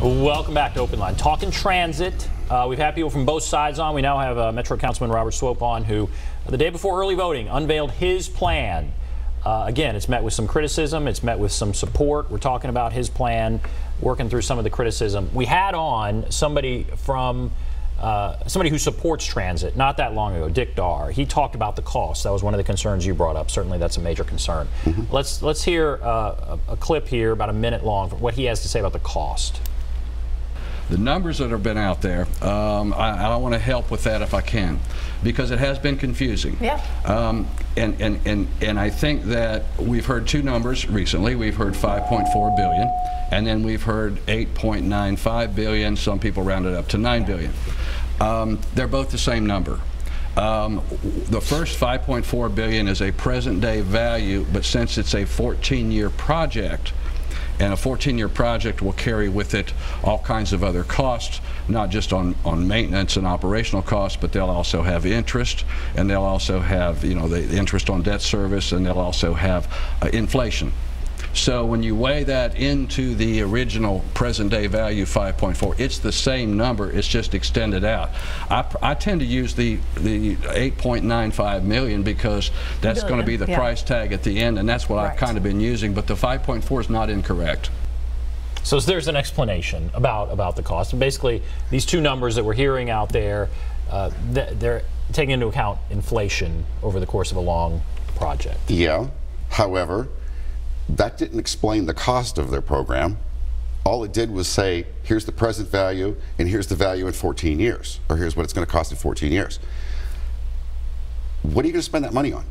Welcome back to Open Line. Talking transit. We've had people from both sides on. We now have Metro Councilman Robert Swope on, who the day before early voting unveiled his plan. Again, it's met with some criticism. It's met with some support. We're talking about his plan, working through some of the criticism. We had on somebody from somebody who supports transit not that long ago, Dick Darr. He talked about the cost. That was one of the concerns you brought up. Certainly that's a major concern. Let's hear a clip here about a minute long for what he has to say about the cost. The numbers that have been out there, I want to help with that if I can, because it has been confusing. Yeah. And I think that we've heard two numbers recently. We've heard 5.4 billion, and then we've heard 8.95 billion. Some people round it up to 9 billion. They're both the same number. The first 5.4 billion is a present-day value, but since it's a 14-year project, and a 14-year project will carry with it all kinds of other costs, not just on maintenance and operational costs, but they'll also have interest, and they'll also have, you know, the interest on debt service, and they'll also have inflation. So when you weigh that into the original present-day value 5.4, it's the same number, it's just extended out. I tend to use the 8.95 million because that's going to be the price tag at the end, and that's what I've kind of been using, but the 5.4 is not incorrect. So there's an explanation about the cost. And basically, these two numbers that we're hearing out there, they're taking into account inflation over the course of a long project. Yeah, however, that didn't explain the cost of their program. All it did was say, here's the present value, and here's the value in 14 years, or here's what it's going to cost in 14 years. What are you going to spend that money on?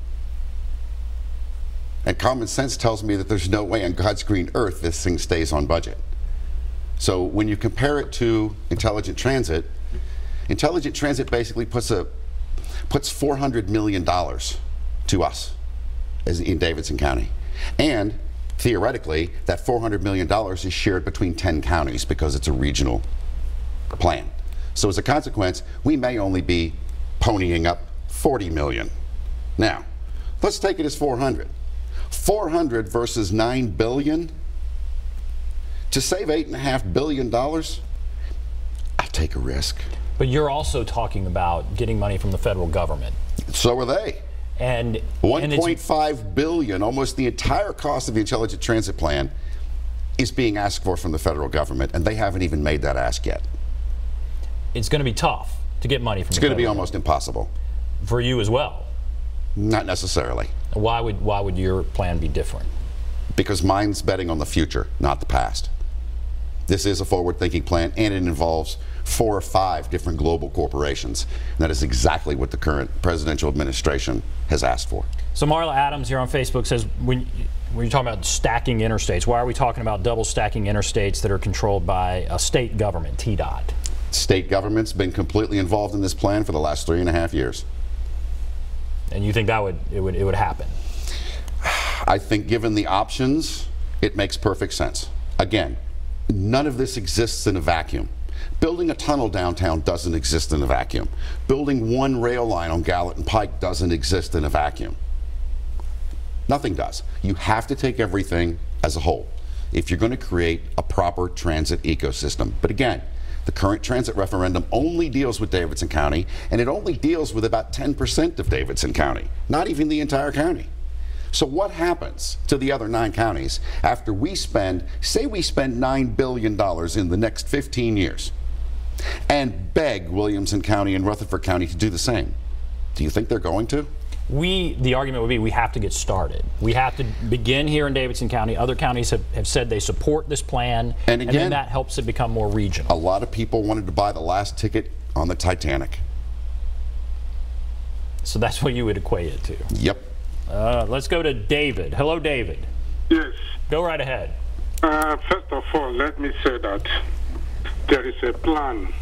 And common sense tells me that there's no way on God's green earth this thing stays on budget. So when you compare it to Intelligent Transit basically puts $400 million to us in Davidson County. And theoretically, that $400 million is shared between 10 counties because it's a regional plan. So as a consequence, we may only be ponying up 40 million. Now, let's take it as 400. 400 versus 9 billion. To save $8.5 billion, I'll take a risk. But you're also talking about getting money from the federal government. So are they. And 1.5 billion, almost the entire cost of the Intelligent Transit Plan, is being asked for from the federal government, and they haven't even made that ask yet. It's going to be tough to get money from the federal government. It's going to be almost impossible. For you as well? Not necessarily. Why would your plan be different? Because mine's betting on the future, not the past. This is a forward-thinking plan, and it involves 4 or 5 different global corporations. And that is exactly what the current presidential administration has asked for. So Marla Adams here on Facebook says, when you're talking about stacking interstates, why are we talking about double stacking interstates that are controlled by a state government, TDOT? State government's been completely involved in this plan for the last 3.5 years. And you think that it would happen? I think given the options, it makes perfect sense. Again, none of this exists in a vacuum. Building a tunnel downtown doesn't exist in a vacuum. Building one rail line on Gallatin Pike doesn't exist in a vacuum. Nothing does. You have to take everything as a whole if you're going to create a proper transit ecosystem. But again, the current transit referendum only deals with Davidson County, and it only deals with about 10% of Davidson County, not even the entire county. So what happens to the other 9 counties after we spend, say we spend $9 billion in the next 15 years and beg Williamson County and Rutherford County to do the same? Do you think they're going to? The argument would be we have to get started. We have to begin here in Davidson County. Other counties have said they support this plan, and then that helps it become more regional. A lot of people wanted to buy the last ticket on the Titanic. So that's what you would equate it to? Yep. Let's go to David. Hello, David. Yes. Go right ahead. First of all, let me say that there is a plan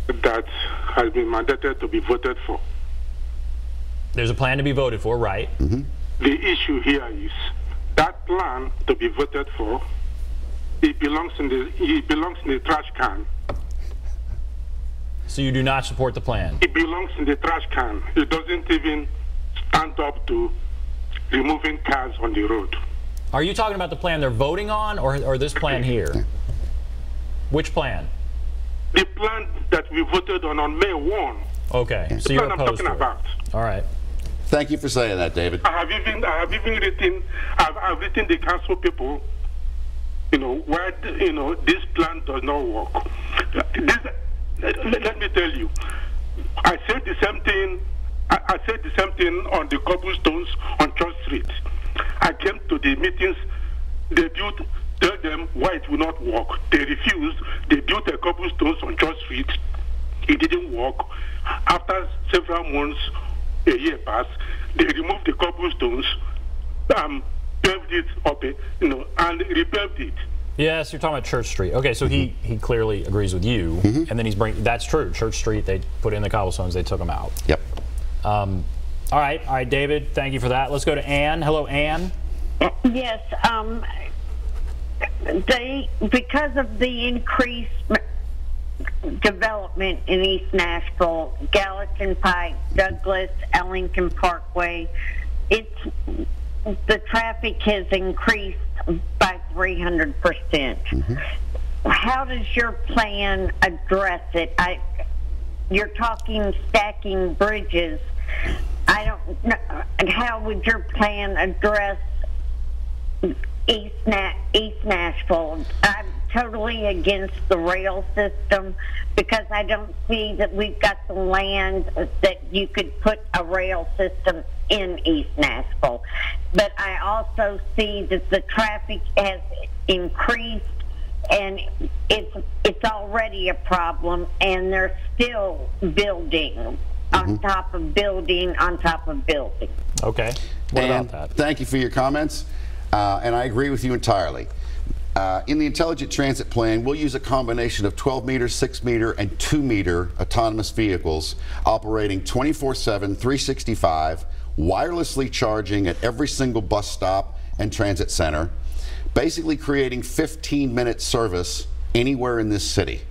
that has been mandated to be voted for. There's a plan to be voted for, right? The issue here is that plan to be voted for, it belongs in the trash can. So you do not support the plan? It belongs in the trash can. It doesn't even stand up to removing cars on the road. Are you talking about the plan they're voting on, or this plan here? Which plan? The plan that we voted on May 1. Okay, so you're opposed to it. About. All right. Thank you for saying that, David. I've written the council people, why this plan does not work. Let me tell you, I said the same thing. I said the same thing on the cobblestones on Church Street. I came to the meetings. They built. Tell them why it will not work. They refused. They built the cobblestones on Church Street. It didn't work. After several months, a year passed. They removed the cobblestones, paved it up, and repaved it. Yes, you're talking about Church Street. Okay, so he clearly agrees with you, and then he's bringing. That's true. Church Street, they put in the cobblestones, they took them out. Yep. All right, David. Thank you for that. Let's go to Ann. Hello, Ann. Yes. Because of the increased development in East Nashville, Gallatin Pike, Douglas, Ellington Parkway, the traffic has increased by 300%. How does your plan address it? You're talking stacking bridges. I don't know. How would your plan address East Nashville? I'm totally against the rail system because I don't see that we've got the land that you could put a rail system in East Nashville. But I also see that the traffic has increased and it's already a problem, and they're still building on top of building on top of building. Okay. What about that? Thank you for your comments, and I agree with you entirely. In the Intelligent Transit Plan, we'll use a combination of 12-meter, 6-meter, and 2-meter autonomous vehicles operating 24/7, 365, wirelessly charging at every single bus stop and transit center, basically creating 15-minute service anywhere in this city.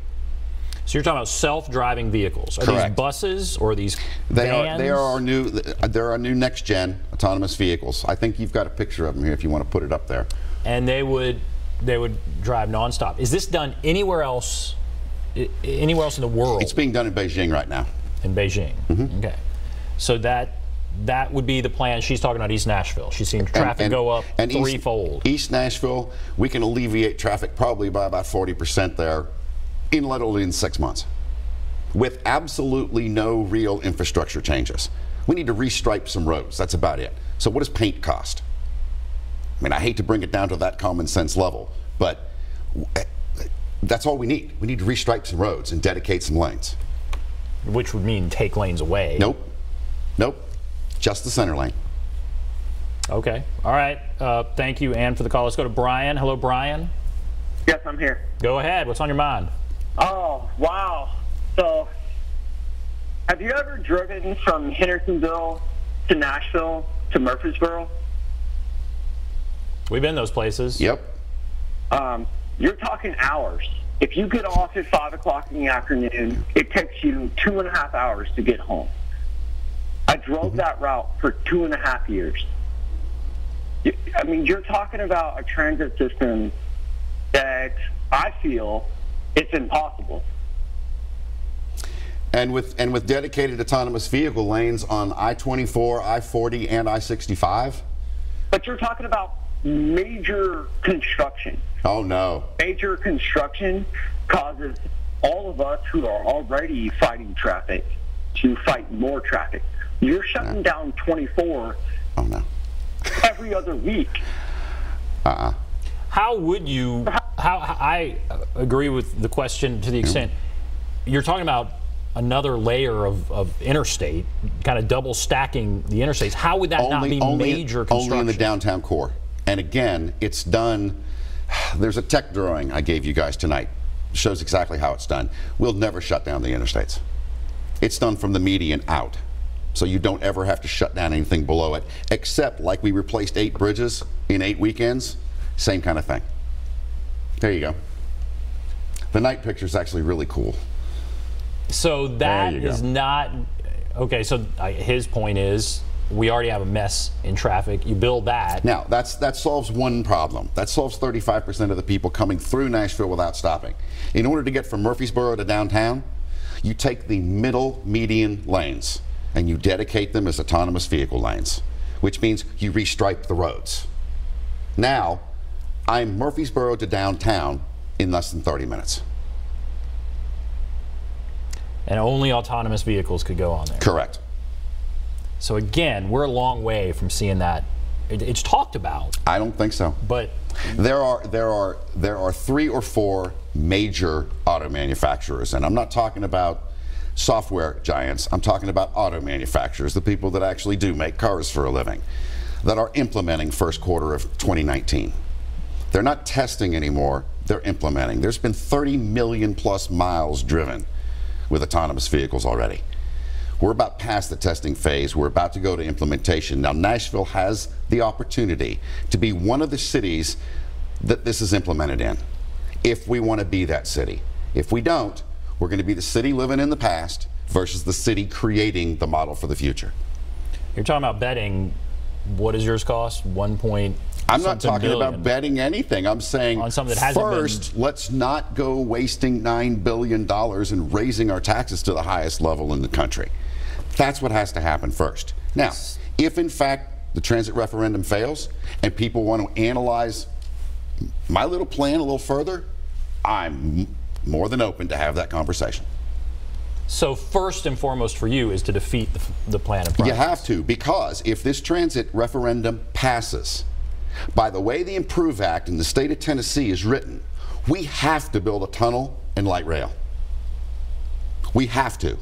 So you're talking about self-driving vehicles. Are Correct. these buses or are these vans? They are our new next-gen autonomous vehicles. I think you've got a picture of them here if you want to put it up there. And they would drive nonstop. Is this done anywhere else in the world? It's being done in Beijing right now. In Beijing. Okay. So that would be the plan. She's talking about East Nashville. She's seeing traffic go up threefold. East Nashville, we can alleviate traffic probably by about 40% there in literally in 6 months with absolutely no real infrastructure changes. We need to restripe some roads. That's about it. So what does paint cost? I mean, I hate to bring it down to that common sense level, but that's all we need. We need to restripe some roads and dedicate some lanes. Which would mean take lanes away. Nope. Nope. Just the center lane. Okay. All right. Thank you, Ann, for the call. Let's go to Brian. Hello, Brian. Yes, I'm here. Go ahead. What's on your mind? Oh, wow. So, have you ever driven from Hendersonville to Nashville to Murfreesboro? We've been those places. Yep. You're talking hours. If you get off at 5 o'clock in the afternoon, it takes you 2.5 hours to get home. I drove that route for 2.5 years. I mean, you're talking about a transit system that I feel it's impossible. And with dedicated autonomous vehicle lanes on I-24, I-40, and I-65? But you're talking about major construction. Oh, no. Major construction causes all of us who are already fighting traffic to fight more traffic. You're shutting down 24 every other week. How would you, I agree with the question to the extent, you're talking about another layer of interstate, kind of double stacking the interstates. How would that not be major construction? Only in the downtown core. And again, it's done, there's a tech drawing I gave you guys tonight. It shows exactly how it's done. We'll never shut down the interstates. It's done from the median out. So you don't ever have to shut down anything below it, except like we replaced 8 bridges in 8 weekends, same kind of thing. There you go. The night picture is actually really cool. So that is not, okay, so his point is we already have a mess in traffic. You build that. Now, that solves one problem. That solves 35% of the people coming through Nashville without stopping. In order to get from Murfreesboro to downtown, you take the middle median lanes and you dedicate them as autonomous vehicle lanes, which means you restripe the roads. Now, I'm Murfreesboro to downtown in less than 30 minutes. And only autonomous vehicles could go on there. Correct. So again, we're a long way from seeing that. It's talked about. I don't think so. But there are 3 or 4 major auto manufacturers, and I'm not talking about software giants. I'm talking about auto manufacturers, the people that actually do make cars for a living, that are implementing first quarter of 2019. They're not testing anymore. They're implementing. There's been 30 million plus miles driven with autonomous vehicles already. We're about past the testing phase. We're about to go to implementation. Now, Nashville has the opportunity to be one of the cities that this is implemented in, if we want to be that city. If we don't, we're going to be the city living in the past versus the city creating the model for the future. You're talking about betting. What does yours cost? I'm not talking about betting anything. I'm saying on something that first, let's not go wasting $9 billion and raising our taxes to the highest level in the country. That's what has to happen first. Now, if in fact the transit referendum fails and people want to analyze my little plan a little further, I'm more than open to have that conversation. So first and foremost for you is to defeat the plan of progress. You have to, because if this transit referendum passes, by the way the Improve Act in the state of Tennessee is written, we have to build a tunnel and light rail. We have to.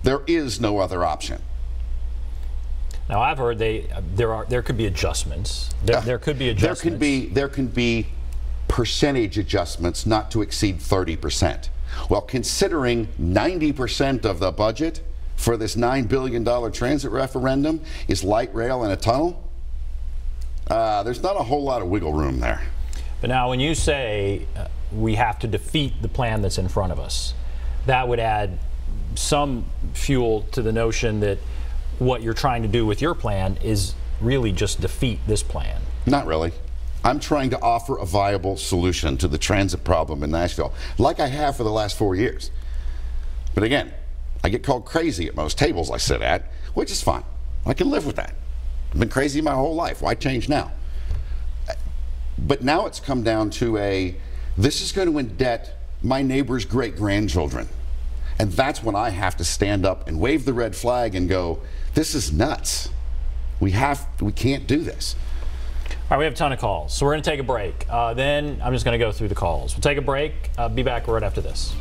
There is no other option. Now I've heard there could be adjustments. There could be adjustments. There can be percentage adjustments not to exceed 30%. Well, considering 90% of the budget for this $9 billion transit referendum is light rail and a tunnel, there's not a whole lot of wiggle room there. But now when you say we have to defeat the plan that's in front of us, that would add some fuel to the notion that what you're trying to do with your plan is really just defeat this plan. Not really. I'm trying to offer a viable solution to the transit problem in Nashville, like I have for the last 4 years. But again, I get called crazy at most tables I sit at, which is fine. I can live with that. I've been crazy my whole life. Why change now? But now it's come down to this is going to indebt my neighbor's great-grandchildren. And that's when I have to stand up and wave the red flag and go, this is nuts. We can't do this. All right, we have a ton of calls, so we're going to take a break. Then I'm just going to go through the calls. We'll take a break. Be back right after this.